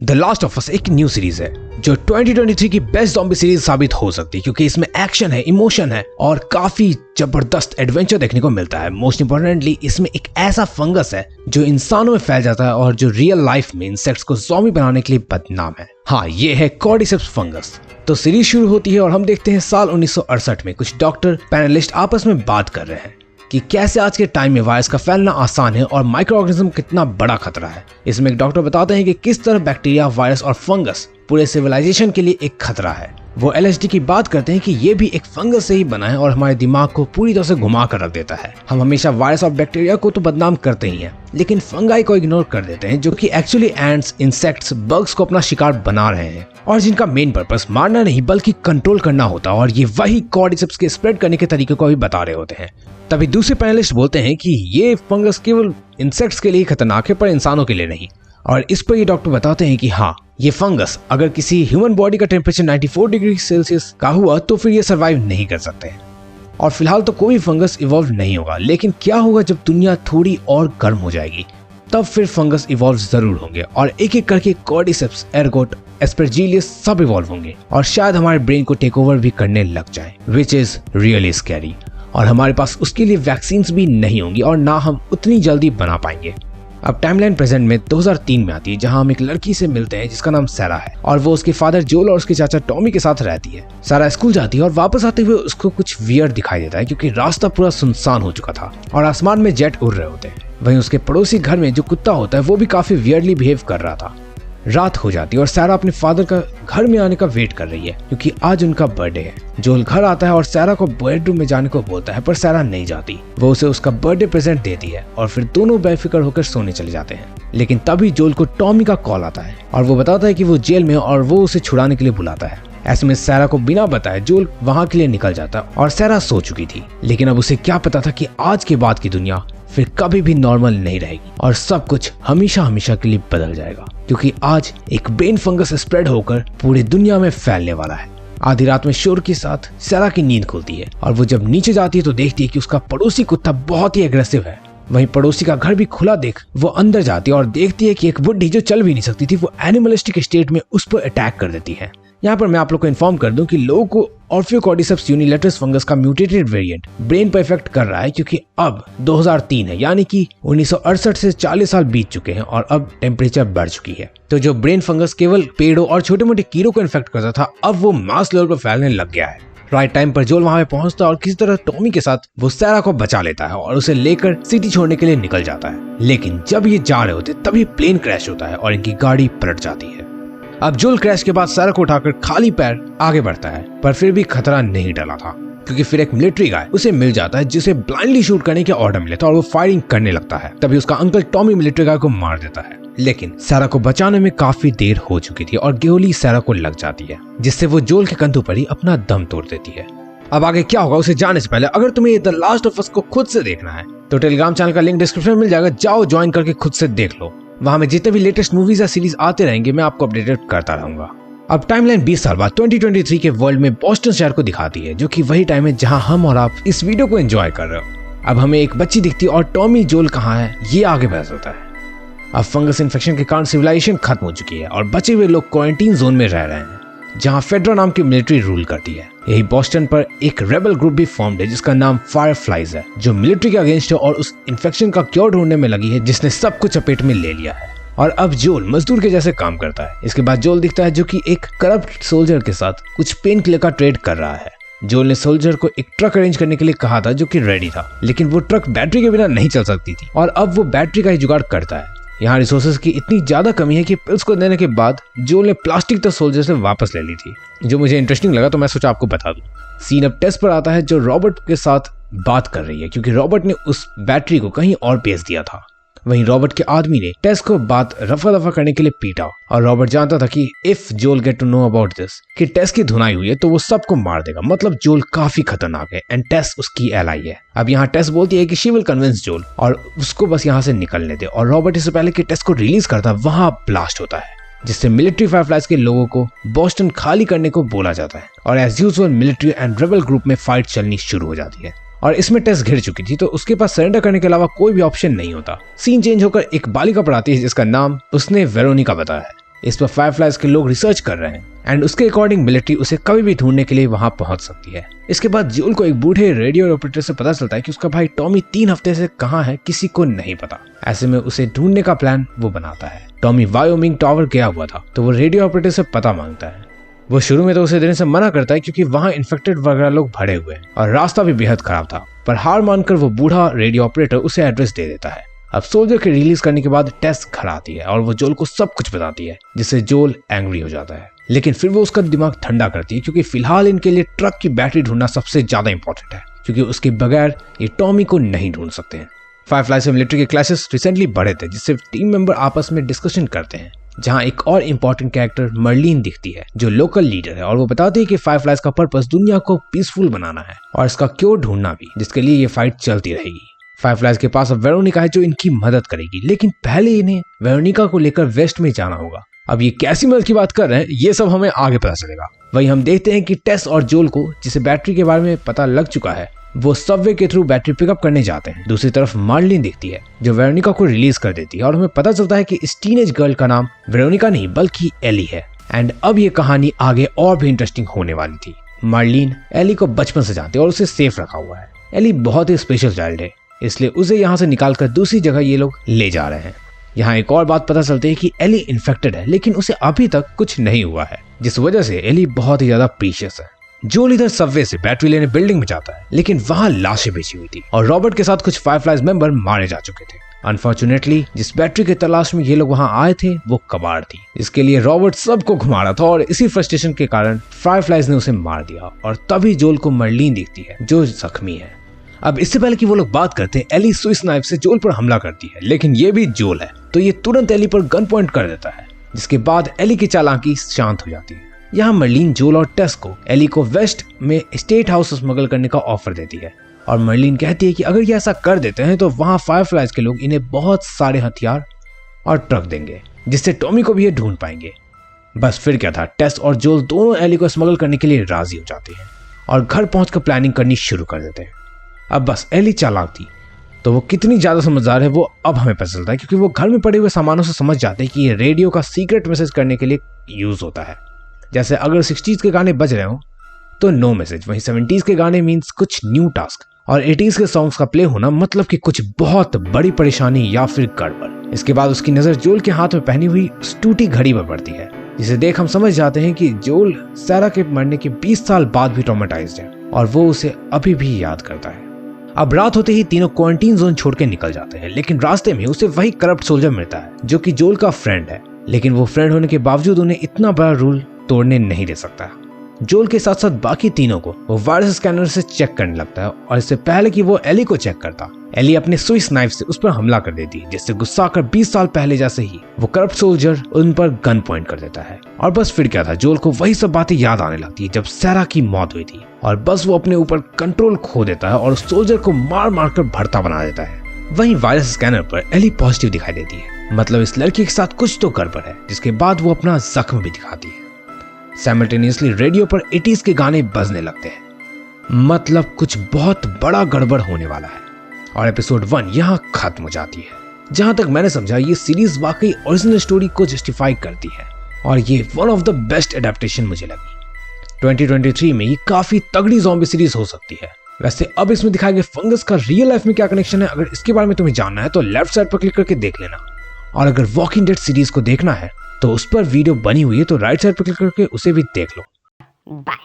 The last of us एक new series है जो 2023 की बेस्ट ज़ॉम्बी सीरीज साबित हो सकती है क्योंकि इसमें एक्शन है, इमोशन है और काफी जबरदस्त एडवेंचर देखने को मिलता है। मोस्ट इंपोर्टेंटली इसमें एक ऐसा फंगस है जो इंसानों में फैल जाता है और जो रियल लाइफ में इंसेक्ट्स को ज़ॉम्बी बनाने के लिए बदनाम है। हाँ, ये है कॉर्डिसेप्स फंगस। तो सीरीज शुरू होती है और हम देखते हैं साल 1968 में कुछ डॉक्टर पैनलिस्ट आपस में बात कर रहे हैं कि कैसे आज के टाइम में वायरस का फैलना आसान है और माइक्रो ऑर्गेनिज्म कितना बड़ा खतरा है। इसमें एक डॉक्टर बताते हैं कि किस तरह बैक्टीरिया, वायरस और फंगस पूरे सिविलाइजेशन के लिए एक खतरा है। वो एलएसडी की बात करते हैं कि ये भी एक फंगस से ही बना है और हमारे दिमाग को पूरी तरह से घुमा कर रख देता है। हम हमेशा वायरस और बैक्टीरिया को तो बदनाम करते ही हैं, लेकिन फंगाई को इग्नोर कर देते हैं जो कि एक्चुअली एंट्स, इंसेक्ट्स, बग्स को अपना शिकार बना रहे हैं और जिनका मेन पर्पस मारना नहीं बल्कि कंट्रोल करना होता। और ये वही कॉर्डिसेप्स के स्प्रेड करने के तरीके को भी बता रहे होते हैं। तभी दूसरे पैनलिस्ट बोलते हैं कि ये फंगस केवल इंसेक्ट्स के लिए खतरनाक है पर इंसानों के लिए नहीं। और इस पर ये डॉक्टर बताते हैं कि हाँ, ये फंगस अगर किसी ह्यूमन बॉडी का टेम्परेचर 94 डिग्री सेल्सियस का हुआ तो फिर ये सर्वाइव नहीं कर सकते हैं। और फिलहाल तो कोई फंगस इवॉल्व नहीं होगा, लेकिन क्या होगा जब दुनिया थोड़ी और गर्म हो जाएगी, तब फिर फंगस इवॉल्व जरूर होंगे और एक एक करके कॉर्डिसेप्स, एर्गोट, एस्परजिलियस सब इवॉल्व होंगे और शायद हमारे ब्रेन को टेक ओवर भी करने लग जाए, विच इज रियली स्कैरी। और हमारे पास उसके लिए वैक्सीन्स भी नहीं होंगी और ना हम उतनी जल्दी बना पाएंगे। अब टाइमलाइन प्रेजेंट में 2003 में आती है जहां हम एक लड़की से मिलते हैं जिसका नाम सारा है और वो उसके फादर जोल और उसके चाचा टॉमी के साथ रहती है। सारा स्कूल जाती है और वापस आते हुए उसको कुछ वियर्ड दिखाई देता है क्योंकि रास्ता पूरा सुनसान हो चुका था और आसमान में जेट उड़ रहे होते हैं। वहीं उसके पड़ोसी घर में जो कुत्ता होता है वो भी काफी वियर्डली बिहेव कर रहा था। रात हो जाती है और सारा अपने फादर का घर में आने का वेट कर रही है क्योंकि आज उनका बर्थडे है। जोल घर आता है और सारा को बेडरूम में जाने को बोलता है पर सारा नहीं जाती। वो उसे उसका बर्थडे प्रेजेंट देती है और फिर दोनों बेफिक्र होकर सोने चले जाते हैं। लेकिन तभी जोल को टॉमी का कॉल आता है और वो बताता है कि वो जेल में और वो उसे छुड़ाने के लिए बुलाता है। ऐसे में सारा को बिना बताए जोल वहाँ के लिए निकल जाता और सारा सो चुकी थी। लेकिन अब उसे क्या पता था कि आज के बाद की दुनिया फिर कभी भी नॉर्मल नहीं रहेगी और सब कुछ हमेशा हमेशा के लिए बदल जाएगा क्योंकि आज एक ब्रेन फंगस स्प्रेड होकर पूरी दुनिया में फैलने वाला है। आधी रात में शोर के साथ सारा की नींद खुलती है और वो जब नीचे जाती है तो देखती है कि उसका पड़ोसी कुत्ता बहुत ही एग्रेसिव है। वहीं पड़ोसी का घर भी खुला देख वो अंदर जाती है और देखती है कि एक बुड्ढी जो चल भी नहीं सकती थी वो एनिमलिस्टिक स्टेट में उस पर अटैक कर देती है। यहाँ पर मैं आप लोग को इन्फॉर्म कर दूं कि लोगों को ऑर्फियोकॉर्डिसेप्स यूनिलैटरस फंगस का म्यूटेटेड वेरिएंट ब्रेन पर इफेक्ट कर रहा है क्योंकि अब 2003 है, यानी कि 1968 से 40 साल बीत चुके हैं और अब टेम्परेचर बढ़ चुकी है। तो जो ब्रेन फंगस केवल पेड़ों और छोटे मोटे कीड़ों को इन्फेक्ट करता था अब वो मास लेवल पर फैलने लग गया है। राइट टाइम पर जोल वहां पे पहुंचता है और किसी तरह टॉमी के साथ वो सारा को बचा लेता है और उसे लेकर सिटी छोड़ने के लिए निकल जाता है। लेकिन जब ये जा रहे होते तभी प्लेन क्रैश होता है और इनकी गाड़ी पलट जाती है। अब जोल क्रैश के बाद सारा को उठाकर खाली पैर आगे बढ़ता है पर फिर भी खतरा नहीं टला था क्योंकि फिर एक मिलिट्री गाय उसे मिल जाता है जिसे ब्लाइंडली शूट करने के ऑर्डर मिले था और वो फायरिंग करने लगता है। तभी उसका अंकल टॉमी मिलिट्री गाय को मार देता है, लेकिन सारा को बचाने में काफी देर हो चुकी थी और गोली सारा को लग जाती है जिससे वो जोल के कंधों पर ही अपना दम तोड़ देती है। अब आगे क्या होगा उसे जानने से पहले अगर तुम्हें द लास्ट ऑफ अस को खुद से देखना है तो टेलीग्राम चैनल का लिंक डिस्क्रिप्शन में मिल जाएगा, जाओ ज्वाइन करके खुद से देख लो। वहां में जितने भी लेटेस्ट मूवीज या सीरीज आते रहेंगे मैं आपको अपडेटेड करता रहूंगा। अब टाइमलाइन 20 साल बाद 2023 के वर्ल्ड में बोस्टन शहर को दिखाती है जो कि वही टाइम है जहां हम और आप इस वीडियो को एंजॉय कर रहे हो। अब हमें एक बच्ची दिखती है और टॉमी जोल कहाँ है ये आगे बहस होता है। अब फंगस इन्फेक्शन के कारण सिविलाइजेशन खत्म हो चुकी है और बचे हुए लोग क्वारंटीन जोन में रह रहे हैं जहां फेडरल नाम की मिलिट्री रूल करती है। यही बोस्टन पर एक रेबल ग्रुप भी फॉर्म्ड है जिसका नाम फायरफ्लाइज है जो मिलिट्री के अगेंस्ट है और उस इन्फेक्शन का क्योर ढूंढने में लगी है जिसने सब कुछ चपेट में ले लिया है। और अब जोल मजदूर के जैसे काम करता है। इसके बाद जोल दिखता है जो कि एक करप्ट सोल्जर के साथ कुछ पेन किलर का ट्रेड कर रहा है। जोल ने सोल्जर को एक ट्रक अरेंज करने के लिए कहा था जो कि रेडी था, लेकिन वो ट्रक बैटरी के बिना नहीं चल सकती थी और अब वो बैटरी का ही जुगाड़ करता है। यहाँ रिसोर्सेज की इतनी ज्यादा कमी है कि पिल्स को देने के बाद जोल ने प्लास्टिक तो सोल्जर से वापस ले ली थी। जो मुझे इंटरेस्टिंग लगा तो मैं सोचा आपको बता दूं। सीन अब टेस पर आता है जो रॉबर्ट के साथ बात कर रही है क्योंकि रॉबर्ट ने उस बैटरी को कहीं और भेज दिया था। वहीं रॉबर्ट के आदमी ने टेस को बात रफा दफा करने के लिए पीटा और रॉबर्ट जानता था कि if you'll get to know about this कि टेस की धुनाई हुई है तो वो सबको मार देगा। मतलब जोल काफी खतरनाक है एंड टेस उसकी एलाई है। अब यहाँ टेस बोलती है कि शी विल कन्विंस जोल और उसको बस यहाँ से निकलने दे और रॉबर्ट इससे पहले कि टेस को रिलीज करता वहां ब्लास्ट होता है जिससे मिलिट्री फायरफ्लाइज के लोगों को बोस्टन खाली करने को बोला जाता है और as usual military and rebel group में फाइट चलनी शुरू हो जाती है। और इसमें टेस घिर चुकी थी तो उसके पास सरेंडर करने के अलावा कोई भी ऑप्शन नहीं होता। सीन चेंज होकर एक बालिका पर आती है जिसका नाम उसने वेरोनिका बताया है। इस पर फायरफ्लाइज के लोग रिसर्च कर रहे हैं एंड उसके अकॉर्डिंग मिलिट्री उसे कभी भी ढूंढने के लिए वहां पहुंच सकती है। इसके बाद जोल को एक बूढ़े रेडियो ऑपरेटर से पता चलता है कि उसका भाई टॉमी 3 हफ्ते से कहाँ है किसी को नहीं पता। ऐसे में उसे ढूंढने का प्लान वो बनाता है। टॉमी वायोमिंग टावर गया हुआ था तो वो रेडियो ऑपरेटर से पता मांगता है। वो शुरू में तो उसे देने से मना करता है क्योंकि वहाँ इन्फेक्टेड वगैरह लोग भरे हुए हैं और रास्ता भी बेहद खराब था, पर हार मानकर वो बूढ़ा रेडियो ऑपरेटर उसे एड्रेस दे देता है। अब सोल्जर के रिलीज करने के बाद टेस घर आती है और वो जोल को सब कुछ बताती है, जिससे जोल एंग्री हो जाता है। लेकिन फिर वो उसका दिमाग ठंडा करती है क्योंकि फिलहाल इनके लिए ट्रक की बैटरी ढूंढना सबसे ज्यादा इंपॉर्टेंट है, क्योंकि उसके बगैर ये टॉमी को नहीं ढूंढ सकते हैं। फायरफ्लाई से मिलिट्री के क्लैशेस रिसेंटली बढ़े थे, जिससे टीम मेंबर आपस में डिस्कशन करते हैं, जहां एक और इम्पोर्टेंट कैरेक्टर मर्लिन दिखती है जो लोकल लीडर है और वो बताती है कि फायरफ्लाइज का पर्पस दुनिया को पीसफुल बनाना है और इसका क्योर ढूंढना भी, जिसके लिए ये फाइट चलती रहेगी। फायरफ्लाइज के पास अब वेरोनिका है जो इनकी मदद करेगी, लेकिन पहले इन्हें वेरोनिका को लेकर वेस्ट में जाना होगा। अब ये कैसी मदद की बात कर रहे हैं ये सब हमें आगे पता चलेगा। वहीं हम देखते हैं कि टेस और जोल को, जिसे बैटरी के बारे में पता लग चुका है, वो सबवे के थ्रू बैटरी पिकअप करने जाते हैं। दूसरी तरफ मार्लिन दिखती है जो वेरोनिका को रिलीज कर देती है और हमें पता चलता है कि इस टीनेज गर्ल का नाम वेरोनिका नहीं बल्कि एली है। एंड अब ये कहानी आगे और भी इंटरेस्टिंग होने वाली थी। मार्लिन एली को बचपन से जानती है और उसे सेफ रखा हुआ है। एली बहुत ही स्पेशल चाइल्ड है, इसलिए उसे यहाँ से निकालकर दूसरी जगह ये लोग ले जा रहे हैं। यहाँ एक और बात पता चलती है कि एली इन्फेक्टेड है, लेकिन उसे अभी तक कुछ नहीं हुआ है, जिस वजह से एली बहुत ही ज्यादा प्रीशियस है। जोल इधर सबवे से बैटरी लेने बिल्डिंग में जाता है, लेकिन वहाँ लाशें बिछी हुई थी और रॉबर्ट के साथ कुछ फायरफ्लाइज मेंबर मारे जा चुके थे। अनफॉर्चुनेटली जिस बैटरी की तलाश में ये लोग वहाँ आए थे वो कबाड़ थी। इसके लिए रॉबर्ट सबको घुमा रहा था और इसी फ्रस्ट्रेशन के कारण फायरफ्लाइज ने उसे मार दिया और तभी जोल को मर्लिन दिखती है जो जख्मी है। अब इससे पहले कि वो लोग बात करते हैं, एली स्विस नाइफ से जोल पर हमला करती है, लेकिन ये भी जोल है तो ये तुरंत एली पर गन पॉइंट कर देता है, जिसके बाद एली की चालाकी शांत हो जाती है। यहाँ मर्लिन जोल और टेस को एली को वेस्ट में स्टेट हाउस स्मगल करने का ऑफर देती है और मर्लिन कहती है कि अगर ये ऐसा कर देते हैं तो वहाँ फायरफ्लाइज के लोग इन्हें बहुत सारे हथियार और ट्रक देंगे, जिससे टॉमी को भी ये ढूंढ पाएंगे। बस फिर क्या था, टेस और जोल दोनों एली को स्मगल करने के लिए राजी हो जाते हैं और घर पहुंचकर प्लानिंग करनी शुरू कर देते हैं। अब बस एली चालाक थी तो वो कितनी ज्यादा समझदार है वो अब हमें पता चलता है, क्योंकि वो घर में पड़े हुए सामानों से समझ जाते हैं कि ये रेडियो का सीक्रेट मैसेज करने के लिए यूज होता है। जैसे अगर 60s के गाने बज रहे हो तो नो मैसेज, वहीं 70s के गाने मीन्स कुछ न्यू टास्क और 80s के सॉन्ग्स का प्ले होना मतलब कि कुछ बहुत बड़ी परेशानी या फिर गड़बड़। इसके बाद उसकी नजर जोल के हाथ में पहनी हुई टूटी घड़ी पर पड़ती है, जिसे देख हम समझ जाते हैं कि जोल सारा के मरने के 20 साल बाद भी ट्रॉमेटाइज्ड है और वो उसे अभी भी याद करता है। अब रात होते ही तीनों क्वारंटीन जोन छोड़ के निकल जाते हैं, लेकिन रास्ते में उसे वही करप्ट सोल्जर मिलता है जो कि जोल का फ्रेंड है, लेकिन वो फ्रेंड होने के बावजूद उन्हें इतना बड़ा रूल तोड़ने नहीं दे सकता। जोल के साथ साथ बाकी तीनों को वो वायरस स्कैनर से चेक करने लगता है और इससे पहले कि वो एली को चेक करता, एली अपने स्विस नाइफ से उस पर हमला कर देती है, जिससे गुस्सा कर 20 साल पहले जैसे ही वो करप्ट सोल्जर उन पर गन पॉइंट कर देता है। और बस फिर क्या था, जोल को वही सब बातें याद आने लगती है जब सारा की मौत हुई थी और बस वो अपने ऊपर कंट्रोल खो देता है और सोल्जर को मार मार कर भरता बना देता है। वहीं वायरस स्कैनर पर एली पॉजिटिव दिखाई देती है, मतलब इस लड़की के साथ कुछ तो गड़बड़ है, जिसके बाद वो अपना जख्म भी दिखाती है। साइमल्टेनियसली रेडियो पर 80s के गाने बजने लगते हैं, मतलब कुछ बहुत बड़ा गड़बड़ होने वाला है और एपिसोड 1 यहाँ खत्म हो जाती है। जहां तक मैंने समझा ये सीरीज वाकई ओरिजिनल स्टोरी को जस्टिफाई करती है और ये one of the best adaptation मुझे लगी। 2023 में ये काफी तगड़ी ज़ॉम्बी सीरीज हो सकती है। वैसे अब इसमें दिखाए गए फंगस का रियल लाइफ में क्या कनेक्शन है, अगर इसके बारे में तुम्हें जानना है तो लेफ्ट साइड पर क्लिक करके देख लेना, और अगर वॉकिंग डेड सीरीज को देखना है तो उस पर वीडियो बनी हुई है तो राइट साइड पर क्लिक करके उसे भी देख लो। बाय।